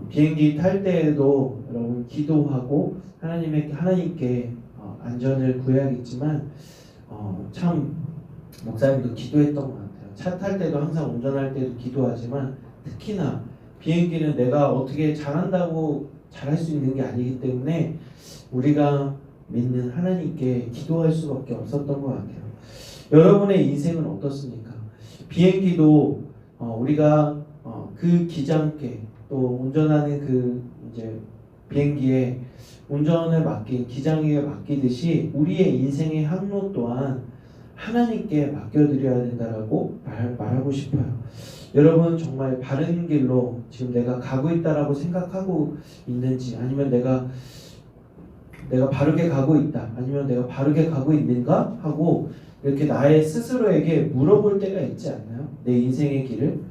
비행기 탈 때에도 여러분 기도하고 하나님께 안전을 구해야겠지만 참 목사님도 기도했던 것 같아요. 차 탈 때도 항상 운전할 때도 기도하지만 특히나 비행기는 내가 어떻게 잘한다고 잘할 수 있는 게 아니기 때문에 우리가 믿는 하나님께 기도할 수밖에 없었던 것 같아요. 여러분의 인생은 어떻습니까? 비행기도 우리가 그 기장께 또 운전하는 이제 비행기에 운전을 기장에게 맡기듯이 우리의 인생의 항로 또한 하나님께 맡겨드려야 된다라고 말하고 싶어요. 여러분 정말 바른 길로 지금 내가 가고 있다라고 생각하고 있는지, 아니면 내가 바르게 가고 있다, 아니면 내가 바르게 가고 있는가 하고 이렇게 나의 스스로에게 물어볼 때가 있지 않나요? 내 인생의 길을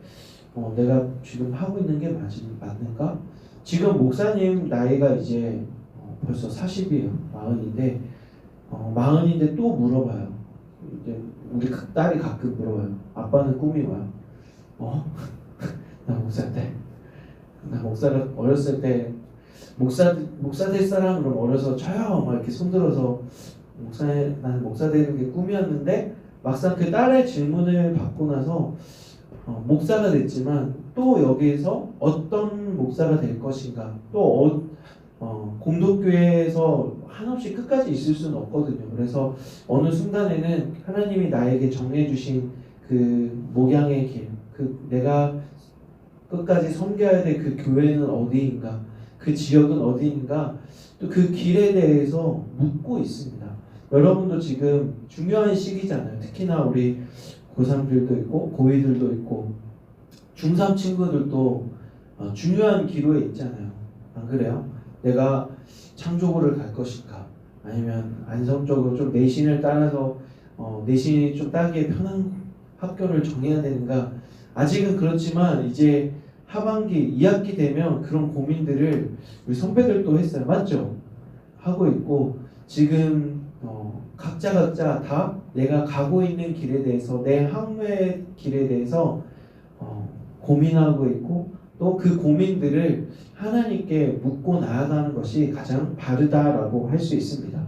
내가 지금 하고 있는 게 맞는가? 지금 목사님 나이가 이제 벌써 40이에요. 40인데 40인데 또 물어봐요. 이제 우리 딸이 가끔 물어봐요. 아빠는 꿈이 뭐야? 나 목사인데. 나 목사가 어렸을 때 목사 될 사람 그럼 어려서 저요 막 이렇게 손들어서 나는 목사 되는 게 꿈이었는데 막상 그 딸의 질문을 받고 나서 목사가 됐지만 또 여기에서 어떤 목사가 될 것인가, 또 공동교회에서 한없이 끝까지 있을 수는 없거든요. 그래서 어느 순간에는 하나님이 나에게 정해주신 그 목양의 길, 내가 끝까지 섬겨야 될 그 교회는 어디인가, 그 지역은 어디인가, 또 그 길에 대해서 묻고 있습니다. 여러분도 지금 중요한 시기잖아요. 특히나 우리 고3들도 있고 고2들도 있고 중3 친구들도 중요한 기로에 있잖아요. 안 그래요? 내가 창조고를 갈 것인가, 아니면 안성적으로 좀 내신을 따라서 내신이 좀 따기에 편한 학교를 정해야 되는가? 아직은 그렇지만 이제 하반기 2학기 되면 그런 고민들을 우리 선배들도 했어요. 맞죠? 하고 있고 지금 각자 다 내가 가고 있는 길에 대해서 내 학문의 길에 대해서 고민하고 있고 또 그 고민들을 하나님께 묻고 나아가는 것이 가장 바르다라고 할 수 있습니다.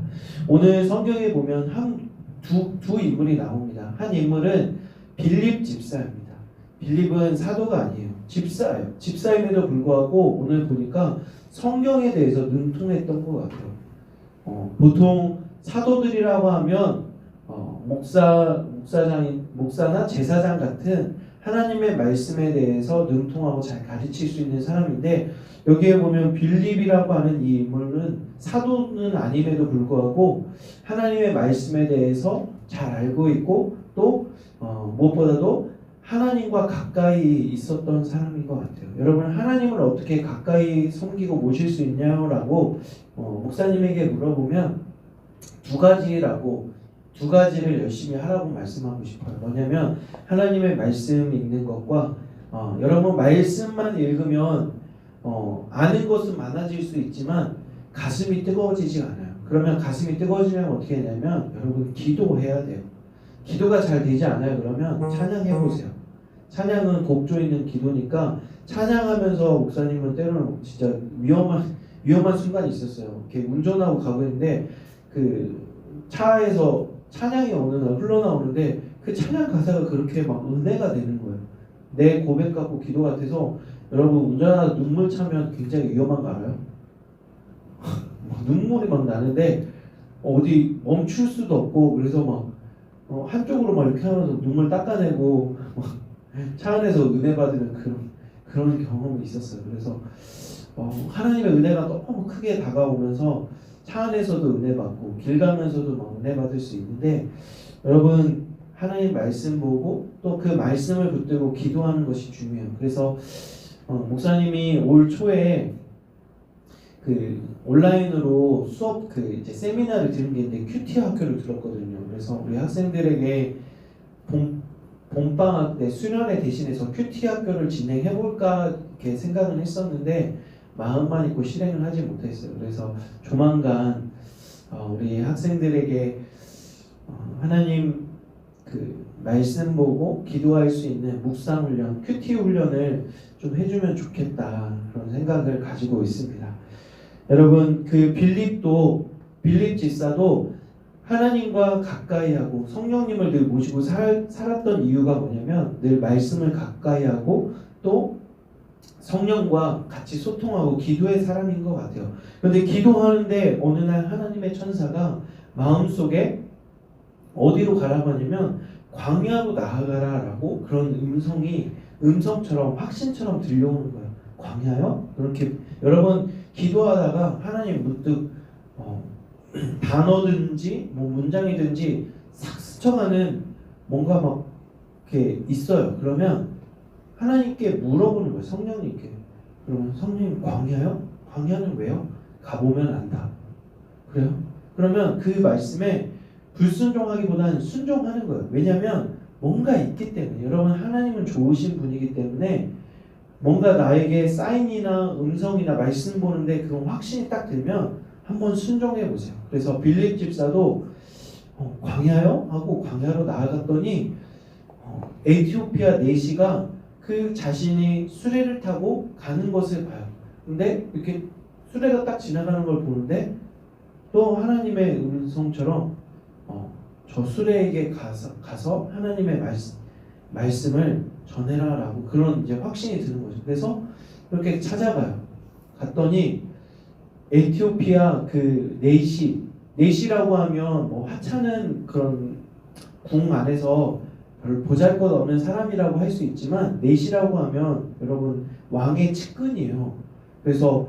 오늘 성경에 보면 두 인물이 나옵니다. 한 인물은 빌립 집사입니다. 빌립은 사도가 아니에요. 집사예요. 집사임에도 불구하고 오늘 보니까 성경에 대해서 능통했던 것 같아요. 보통 사도들이라고 하면 목사나 제사장 같은 하나님의 말씀에 대해서 능통하고 잘 가르칠 수 있는 사람인데 여기에 보면 빌립이라고 하는 이 인물은 사도는 아님에도 불구하고 하나님의 말씀에 대해서 잘 알고 있고 또 무엇보다도 하나님과 가까이 있었던 사람인 것 같아요. 여러분 하나님을 어떻게 가까이 섬기고 모실 수 있냐고 목사님에게 물어보면 두 가지를 열심히 하라고 말씀하고 싶어요. 뭐냐면 하나님의 말씀 읽는 것과 여러분 말씀만 읽으면 아는 것은 많아질 수 있지만 가슴이 뜨거워지지 않아요. 그러면 가슴이 뜨거워지면 어떻게 하냐면 여러분 기도해야 돼요. 기도가 잘 되지 않아요. 그러면 찬양해보세요. 찬양은 곡조 있는 기도니까 찬양하면서 목사님은 때로는 진짜 위험한 순간이 있었어요. 이렇게 운전하고 가고 있는데 그 차에서 찬양이 어느 날 흘러나오는데 그 찬양 가사가 그렇게 막 은혜가 되는 거예요. 내 고백 같고 기도 같아서 여러분 운전하다 눈물 차면 굉장히 위험한 거 알아요? 눈물이 막 나는데 어디 멈출 수도 없고 그래서 막 한쪽으로 막 이렇게 하면서 눈물 닦아내고 차 안에서 은혜 받으면 그런 경험이 있었어요. 그래서 하나님의 은혜가 너무 크게 다가오면서 차 안에서도 은혜 받고 길 가면서도 막 은혜 받을 수 있는데 여러분 하나님 말씀 보고 또 그 말씀을 붙들고 기도하는 것이 중요해요. 그래서 목사님이 올 초에 그 온라인으로 수업 이제 세미나를 들은 게 있는데 큐티 학교를 들었거든요. 그래서 우리 학생들에게 봄방학 때 수련회 대신해서 큐티 학교를 진행해볼까 이렇게 생각은 했었는데 마음만 있고 실행을 하지 못했어요. 그래서 조만간 우리 학생들에게 하나님 그 말씀 보고 기도할 수 있는 묵상 훈련, 큐티 훈련을 좀 해주면 좋겠다 그런 생각을 가지고 있습니다. 여러분 그 빌립 집사도 하나님과 가까이하고 성령님을 늘 모시고 살았던 이유가 뭐냐면 늘 말씀을 가까이하고 또 성령과 같이 소통하고 기도의 사람인 것 같아요. 그런데 기도하는데 어느 날 하나님의 천사가 마음속에 어디로 가라고 하냐면 광야로 나아가라라고 그런 음성처럼 확신처럼 들려오는 거예요. 광야요? 그렇게 여러분 기도하다가 하나님 문득 단어든지 뭐 문장이든지 싹 스쳐가는 뭔가 막 이렇게 있어요. 그러면 하나님께 물어보는 거예요. 성령님께. 그러면 성령님 광야요? 광야는 왜요? 가보면 안다. 그래요? 그러면 그 말씀에 불순종하기보다는 순종하는 거예요. 왜냐하면 뭔가 있기 때문에. 여러분 하나님은 좋으신 분이기 때문에 뭔가 나에게 사인이나 음성이나 말씀 보는데 그런 확신이 딱 들면 한번 순종해 보세요. 그래서 빌립 집사도 광야요? 하고 광야로 나아갔더니 에티오피아 내시가 그 자신이 수레를 타고 가는 것을 봐요. 근데 이렇게 수레가 딱 지나가는 걸 보는데 또 하나님의 음성처럼 저 수레에게 가서 하나님의 말씀을 전해라라고 그런 이제 확신이 드는 거죠. 그래서 그렇게 찾아가요. 갔더니 에티오피아 그 내시라고 하면 뭐 하찮은 그런 궁 안에서 별 보잘것없는 사람이라고 할 수 있지만 내시라고 하면 여러분 왕의 측근이에요. 그래서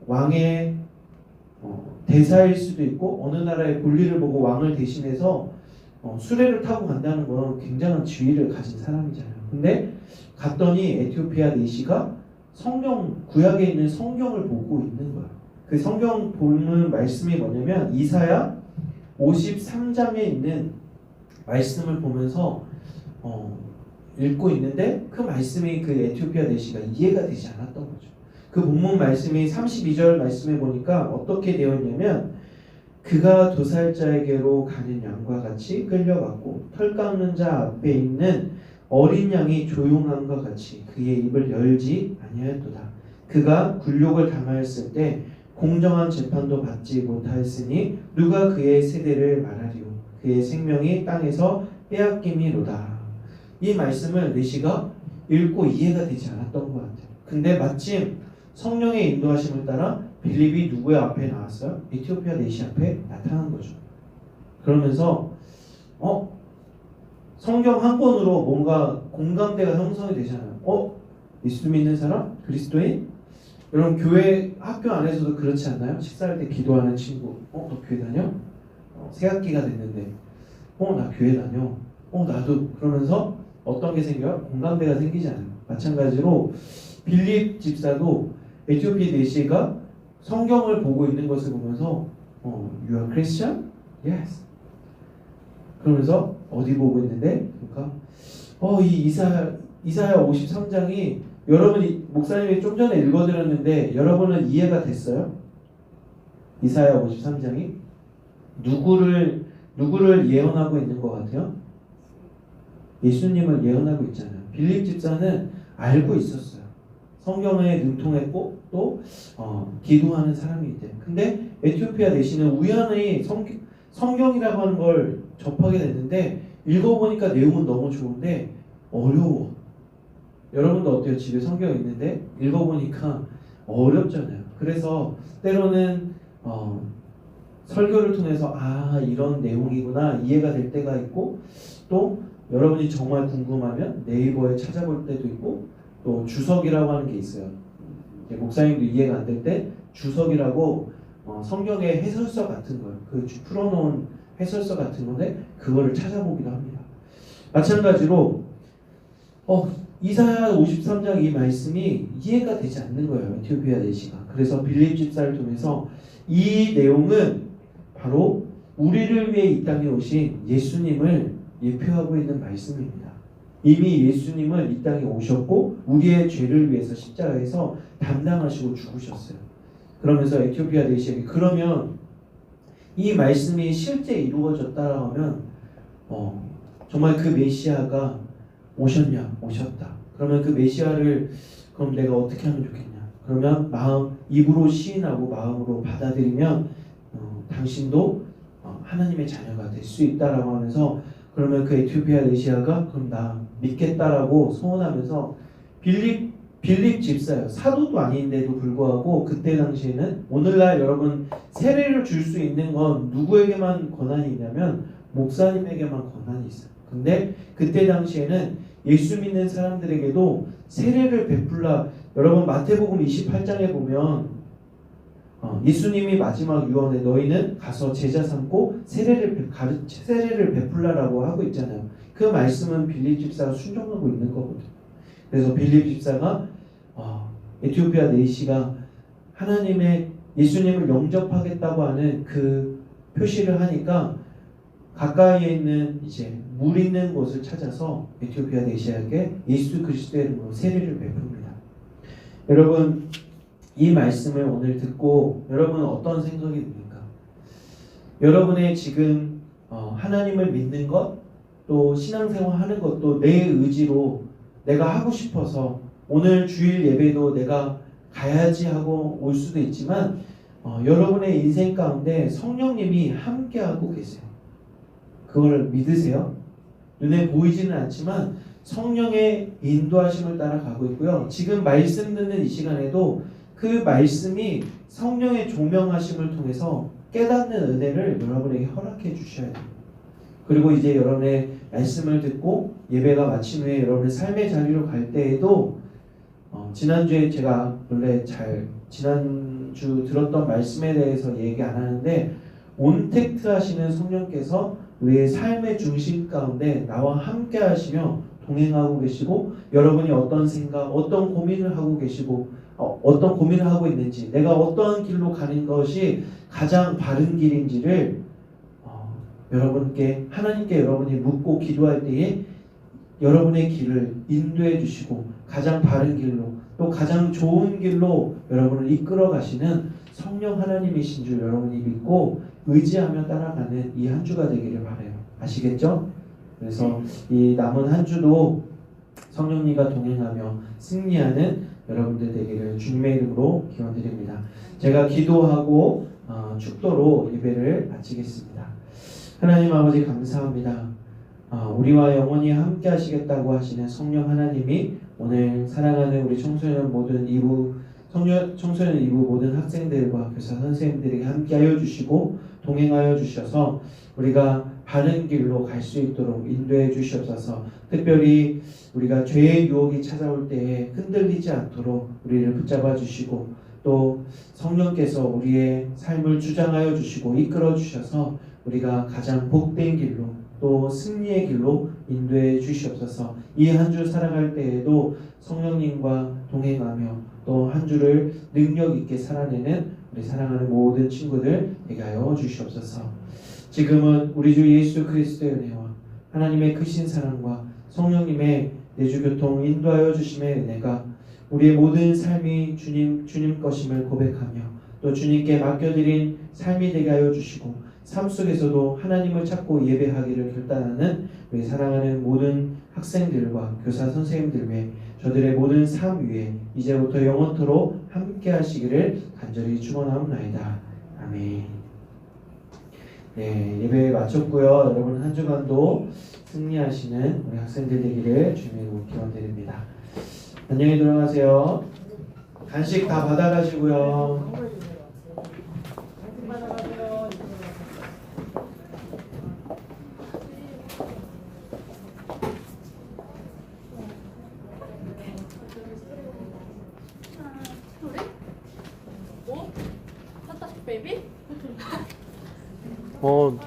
왕의 대사일 수도 있고 어느 나라의 볼일을 보고 왕을 대신해서 수레를 타고 간다는 건 굉장한 지위를 가진 사람이잖아요. 근데 갔더니 에티오피아 내시가 구약에 있는 성경을 보고 있는 거예요. 그 성경 보는 말씀이 뭐냐면 이사야 53장에 있는 말씀을 보면서 읽고 있는데 그 말씀이 그 에티오피아 내시가 이해가 되지 않았던 거죠. 그 본문 말씀이 32절 말씀에 보니까 어떻게 되어 있냐면 그가 도살자에게로 가는 양과 같이 끌려갔고 털 깎는 자 앞에 있는 어린 양이 조용함과 같이 그의 입을 열지 아니하였도다. 그가 굴욕을 당하였을 때 공정한 재판도 받지 못하였으니 누가 그의 세대를 말하리요. 그의 생명이 땅에서 빼앗김이로다. 이 말씀을 내시가 읽고 이해가 되지 않았던 것 같아요. 근데 마침 성령의 인도하심을 따라 빌립이 누구의 앞에 나왔어요? 에티오피아 내시 앞에 나타난 거죠. 그러면서 성경 한 권으로 뭔가 공감대가 형성이 되잖아요. 예수 믿는 사람? 그리스도인? 여러분 교회 학교 안에서도 그렇지 않나요? 식사할 때 기도하는 친구 너 교회 다녀? 새학기가 됐는데 나 교회 다녀. 나도. 그러면서 어떤 게 생겨요? 공감대가 생기지 않아요. 마찬가지로 빌립 집사도 에티오피아 내시가 성경을 보고 있는 것을 보면서 You are Christian? Yes. 그러면서 어디 보고 있는데? 그러니까 이 이사야 53장이 여러분이 목사님이 좀 전에 읽어드렸는데 여러분은 이해가 됐어요? 이사야 53장이 누구를 예언하고 있는 것 같아요? 예수님을 예언하고 있잖아요. 빌립 집사는 알고 있었어요. 성경에 능통했고 또 기도하는 사람이기 때문에. 근데 에티오피아 내시는 우연히 성경이라고 하는 걸 접하게 됐는데 읽어보니까 내용은 너무 좋은데 어려워. 여러분도 어때요? 집에 성경 있는데 읽어보니까 어렵잖아요. 그래서 때로는 설교를 통해서 이런 내용이구나 이해가 될 때가 있고 또 여러분이 정말 궁금하면 네이버에 찾아볼 때도 있고 또 주석이라고 하는 게 있어요. 목사님도 이해가 안 될 때 주석이라고 성경의 해설서 같은 거예요. 그 풀어놓은 해설서 같은 건데 그거를 찾아보기도 합니다. 마찬가지로 이사야 53장 이 말씀이 이해가 되지 않는 거예요. 에티오피아 내시가. 그래서 빌립 집사를 통해서 이 내용은 바로 우리를 위해 이 땅에 오신 예수님을 예표하고 있는 말씀입니다. 이미 예수님은 이 땅에 오셨고 우리의 죄를 위해서 십자가에서 담당하시고 죽으셨어요. 그러면서 에티오피아 내시에게 그러면 이 말씀이 실제 이루어졌다라고 하면 정말 그 메시아가 오셨냐? 오셨다. 그러면 그 메시아를 그럼 내가 어떻게 하면 좋겠냐? 그러면 입으로 시인하고 마음으로 받아들이면 당신도 하나님의 자녀가 될 수 있다라고 하면서 그러면 그 에티오피아 내시아가 그럼 나 믿겠다라고 소원하면서 빌립 집사예요. 사도도 아닌데도 불구하고 그때 당시에는 오늘날 여러분 세례를 줄 수 있는 건 누구에게만 권한이 있냐면 목사님에게만 권한이 있어요. 근데 그때 당시에는 예수 믿는 사람들에게도 세례를 베풀라. 여러분 마태복음 28장에 보면 예수님이 마지막 유언에 너희는 가서 제자 삼고 세례를 베풀라라고 하고 있잖아요. 그 말씀은 빌립 집사가 순종하고 있는 거거든요. 그래서 빌립 집사가 에티오피아 내시가 하나님의 예수님을 영접하겠다고 하는 그 표시를 하니까 가까이에 있는 이제 물 있는 곳을 찾아서 에티오피아 내시에게 예수 그리스도의 이름으로 세례를 베풉니다. 여러분 이 말씀을 오늘 듣고 여러분은 어떤 생각이 듭니까? 여러분의 지금 하나님을 믿는 것, 또 신앙생활 하는 것도 내 의지로 내가 하고 싶어서 오늘 주일 예배도 내가 가야지 하고 올 수도 있지만 여러분의 인생 가운데 성령님이 함께하고 계세요. 그걸 믿으세요? 눈에 보이지는 않지만 성령의 인도하심을 따라 가고 있고요. 지금 말씀 듣는 이 시간에도 그 말씀이 성령의 조명하심을 통해서 깨닫는 은혜를 여러분에게 허락해 주셔야 돼요. 그리고 이제 여러분의 말씀을 듣고 예배가 마친 후에 여러분의 삶의 자리로 갈 때에도 지난주에 제가 원래 지난주 들었던 말씀에 대해서 얘기 안 하는데 온택트 하시는 성령께서 우리의 삶의 중심 가운데 나와 함께 하시며 동행하고 계시고 여러분이 어떤 생각, 어떤 고민을 하고 계시고 어떤 고민을 하고 있는지 내가 어떤 길로 가는 것이 가장 바른 길인지를 여러분께 하나님께 여러분이 묻고 기도할 때에 여러분의 길을 인도해 주시고 가장 바른 길로 또 가장 좋은 길로 여러분을 이끌어 가시는 성령 하나님이신 줄 여러분이 믿고 의지하며 따라가는 이 한 주가 되기를 바라요. 아시겠죠? 그래서 이 남은 한 주도 성령님과 동행하며 승리하는 여러분들 되기를 주님의 이름으로 기원드립니다. 제가 기도하고 축도로 예배를 마치겠습니다. 하나님 아버지 감사합니다. 우리와 영원히 함께 하시겠다고 하시는 성령 하나님이 오늘 사랑하는 우리 청소년 모든 2부 청소년 2부 모든 학생들과 교사 선생님들에게 함께하여 주시고 동행하여 주셔서 우리가 바른 길로 갈 수 있도록 인도해 주시옵소서. 특별히 우리가 죄의 유혹이 찾아올 때에 흔들리지 않도록 우리를 붙잡아 주시고 또 성령께서 우리의 삶을 주장하여 주시고 이끌어 주셔서 우리가 가장 복된 길로 또 승리의 길로 인도해 주시옵소서. 이 한 주 살아갈 때에도 성령님과 동행하며 또 한 주를 능력 있게 살아내는 우리 사랑하는 모든 친구들 되게 하여 주시옵소서. 지금은 우리 주 예수 그리스도의 은혜와 하나님의 크신 사랑과 성령님의 내주교통 인도하여 주심의 은혜가 우리의 모든 삶이 주님 것임을 고백하며 또 주님께 맡겨드린 삶이 되게 하여 주시고 삶 속에서도 하나님을 찾고 예배하기를 결단하는 우리 사랑하는 모든 학생들과 교사 선생님들 외 저들의 모든 삶 위에 이제부터 영원토록 함께 하시기를 간절히 축원하옵나이다. 아멘. 네, 예배 마쳤고요. 여러분 한 주간도 승리하시는 우리 학생들 되기를 주님의 기원드립니다. 안녕히 들어가세요. 간식 다 받아가시고요. 베이비? 어